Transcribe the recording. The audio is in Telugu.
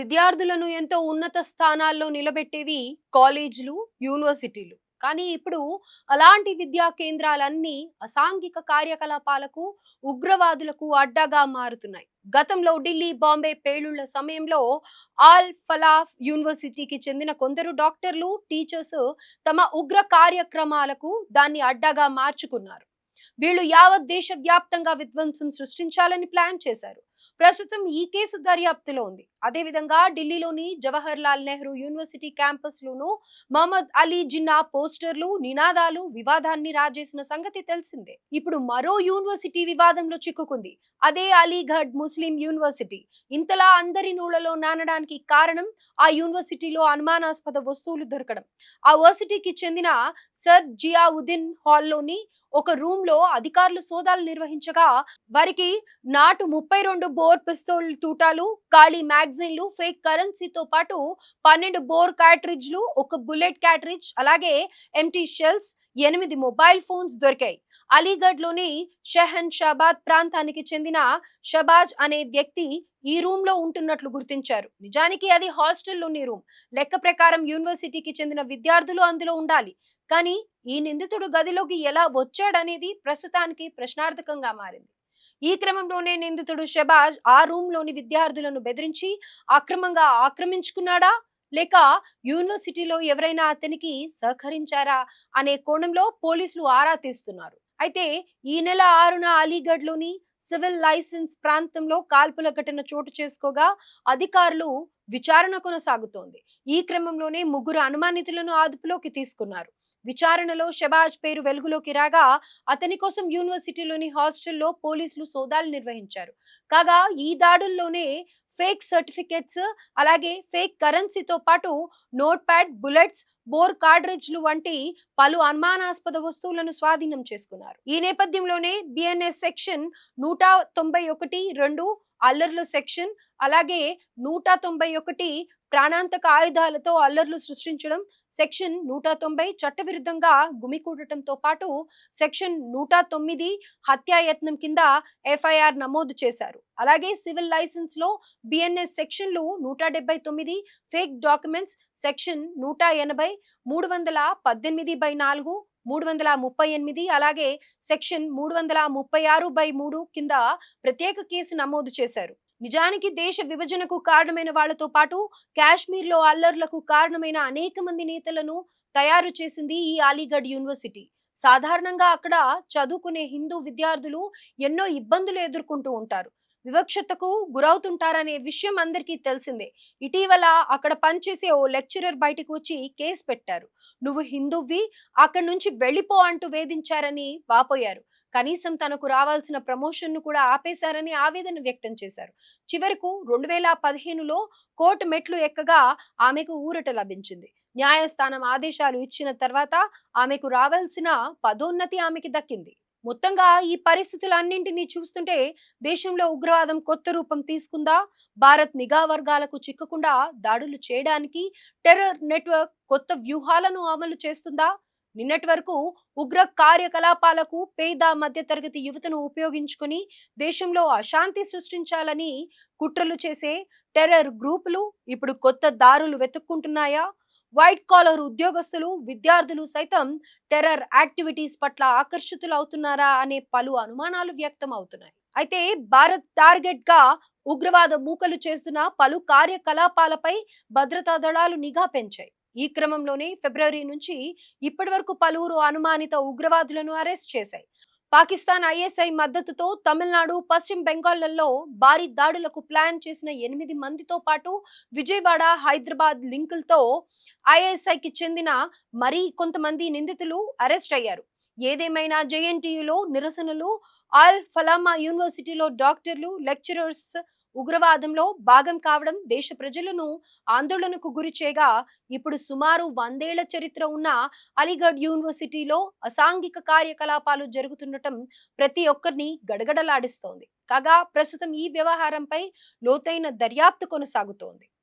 విద్యార్థులను ఎంతో ఉన్నత స్థానాల్లో నిలబెట్టేవి కాలేజీలు, యూనివర్సిటీలు. కానీ ఇప్పుడు అలాంటి విద్యా కేంద్రాలన్నీ అసాంఘిక కార్యకలాపాలకు, ఉగ్రవాదులకు అడ్డాగా మారుతున్నాయి. గతంలో ఢిల్లీ, బాంబే పేలుళ్ల సమయంలో ఆల్ ఫలాహ్ యూనివర్సిటీకి చెందిన కొందరు డాక్టర్లు, టీచర్స్ తమ ఉగ్ర కార్యక్రమాలకు దాన్ని అడ్డాగా మార్చుకున్నారు. వీళ్ళు యావత్ దేశ వ్యాప్తంగా విధ్వంసం సృష్టించాలని ప్లాన్ చేశారు. ప్రస్తుతం ఈ కేసు దర్యాప్తులో ఉంది. అదేవిధంగా ఢిల్లీలోని జవహర్ లాల్ నెహ్రూ యూనివర్సిటీ క్యాంపస్ లోను మహమ్మద్ అలీ జిన్నా పోస్టర్లు, నినాదాలు వివాదాన్ని రాజేసిన సంగతి తెలిసిందే. ఇప్పుడు మరో యూనివర్సిటీ వివాదంలో చిక్కుకుంది. అదే అలీగఢ్ ముస్లిం యూనివర్సిటీ. ఇంతలా అందరి నూళ్లలో నానడానికి కారణం ఆ యూనివర్సిటీలో అనుమానాస్పద వస్తువులు దొరకడం. ఆ వర్సిటీకి చెందిన సర్ జియావుద్దీన్ హాల్లోని ఒక రూమ్ లో అధికారులు సోదాలు నిర్వహించగా వారికి నాటు 32 బోర్ పిస్తోల్ తూటాలు, ఖాళీ మ్యాగజైన్లు, ఫేక్ కరెన్సీతో పాటు 12 బోర్ క్యాట్రిడ్జ్లు, ఒక బుల్లెట్ క్యాట్రిడ్జ్, అలాగే ఎంటీ షెల్స్, 8 మొబైల్ ఫోన్స్ దొరికాయి. అలీగఢ్ లోని షెహన్ షాబాద్ ప్రాంతానికి చెందిన షబాజ్ అనే వ్యక్తి ఈ రూమ్ లో ఉంటున్నట్లు గుర్తించారు. నిజానికి అది హాస్టల్లోని రూమ్. లెక్క ప్రకారం యూనివర్సిటీకి చెందిన విద్యార్థులు అందులో ఉండాలి. కానీ ఈ నిందితుడు గదిలోకి ఎలా వచ్చాడనేది ప్రస్తుతానికి ప్రశ్నార్థకంగా మారింది. ఈ క్రమంలోనే నిందితుడు షబాజ్ ఆ రూమ్ లోని విద్యార్థులను బెదిరించి అక్రమంగా ఆక్రమించుకున్నాడా, లేక యూనివర్సిటీలో ఎవరైనా అతనికి సహకరించారా అనే కోణంలో పోలీసులు ఆరా తీస్తున్నారు. అయితే ఈ నెల 6న అలీగఢ్ లోని సివిల్ లైసెన్స్ ప్రాంతంలో కాల్పుల ఘటన చోటు చేసుకోగా అధికారులు విచారణ కొనసాగుతోంది. ఈ క్రమంలోనే ముగ్గురు అనుమానితులను అదుపులోకి తీసుకున్నారు. విచారణలో షబాజ్ పేరు వెలుగులోకి రాగా అతని కోసం యూనివర్సిటీలోని హాస్టల్లో పోలీసులు సోదాలు నిర్వహించారు. కాగా ఈ దాడుల్లోనే ఫేక్ సర్టిఫికెట్స్, అలాగే ఫేక్ కరెన్సీతో పాటు నోట్ ప్యాడ్, బుల్లెట్స్, బోర్ కార్డ్రిడ్జ్లు వంటి పలు అనుమానాస్పద వస్తువులను స్వాధీనం చేసుకున్నారు. ఈ నేపథ్యంలోనే బిఎన్ఎస్ సెక్షన్ 191(2) అల్లర్ల సెక్షన్, అలాగే 191 ప్రాణాంతక ఆయుధాలతో అల్లర్లు సృష్టించడం, సెక్షన్ 190 చట్టవిరుద్ధంగా గుమికూడటంతో పాటు సెక్షన్ 109 హత్యాయత్నం కింద ఎఫ్ఐఆర్ నమోదు చేశారు. అలాగే సివిల్ లైసెన్స్ లో బిఎన్ఎస్ సెక్షన్లు 179, ఫేక్ డాక్యుమెంట్స్ సెక్షన్ 180, 318/4, 338, అలాగే సెక్షన్ 336/3 కింద ప్రత్యేక కేసు నమోదు చేశారు. నిజానికి దేశ విభజనకు కారణమైన వాళ్లతో పాటు కాశ్మీర్ లో అల్లర్లకు కారణమైన అనేక మంది నేతలను తయారు చేసింది ఈ అలీగఢ్ యూనివర్సిటీ. సాధారణంగా అక్కడ చదువుకునే హిందూ విద్యార్థులు ఎన్నో ఇబ్బందులు ఎదుర్కొంటూ ఉంటారు, వివక్షతకు గురవుతుంటారనే విషయం అందరికీ తెలిసిందే. ఇటీవల అక్కడ పనిచేసే ఓ లెక్చరర్ బయటకు వచ్చి కేసు పెట్టారు. నువ్వు హిందువ్వి, అక్కడి నుంచి వెళ్ళిపో అంటూ వేధించారని వాపోయారు. కనీసం తనకు రావాల్సిన ప్రమోషన్ ను కూడా ఆపేశారని ఆవేదన వ్యక్తం చేశారు. చివరకు 2015లో కోర్టు మెట్లు ఎక్కగా ఆమెకు ఊరట లభించింది. న్యాయస్థానం ఆదేశాలు ఇచ్చిన తర్వాత ఆమెకు రావాల్సిన పదోన్నతి ఆమెకి దక్కింది. మొత్తంగా ఈ పరిస్థితులన్నింటినీ చూస్తుంటే దేశంలో ఉగ్రవాదం కొత్త రూపం తీసుకుందా, భారత్ నిఘా వర్గాలకు చిక్కకుండా దాడులు చేయడానికి టెర్రర్ నెట్వర్క్ కొత్త వ్యూహాలను అమలు చేస్తుందా, నిన్నటి వరకు ఉగ్ర కార్యకలాపాలకు పేద మధ్యతరగతి యువతను ఉపయోగించుకుని దేశంలో అశాంతి సృష్టించాలని కుట్రలు చేసే టెర్రర్ గ్రూపులు ఇప్పుడు కొత్త దారులు వెతుక్కుంటున్నాయా? వైట్ కాలర్ ఉద్యోగస్తులు, విద్యార్థులు సైతం టెర్రర్ యాక్టివిటీస్ పట్ల ఆకర్షితులవుతున్నారా అనే పలు అనుమానాలు వ్యక్తం అవుతున్నాయి. అయితే భారత్ టార్గెట్ గా ఉగ్రవాద మూకలు చేస్తున్న పలు కార్యకలాపాలపై భద్రతా దళాలు నిఘా పెంచాయి. ఈ క్రమంలోనే ఫిబ్రవరి నుంచి ఇప్పటి వరకు పలువురు అనుమానిత ఉగ్రవాదులను అరెస్ట్ చేశాయి. పాకిస్తాన్ ఐఎస్ఐ మద్దతుతో తమిళనాడు, పశ్చిమ బెంగాల్లో భారీ దాడులకు ప్లాన్ చేసిన 8 మందితో పాటు విజయవాడ, హైదరాబాద్ లింకులతో ఐఎస్ఐకి చెందిన మరీ కొంతమంది నిందితులు అరెస్ట్ అయ్యారు. ఏదేమైనా జేఎన్టీయూలో నిరసనలు, ఆల్ ఫలామా యూనివర్సిటీలో డాక్టర్లు, లెక్చరర్స్ ఉగ్రవాదంలో భాగం కావడం దేశ ప్రజలను ఆందోళనకు గురి చేయగా ఇప్పుడు సుమారు 100 ఏళ్ల చరిత్ర ఉన్న అలీగఢ్ యూనివర్సిటీలో అసాంఘిక కార్యకలాపాలు జరుగుతుండటం ప్రతి ఒక్కరిని గడగడలాడిస్తోంది. కాగా ప్రస్తుతం ఈ వ్యవహారంపై లోతైన దర్యాప్తు కొనసాగుతోంది.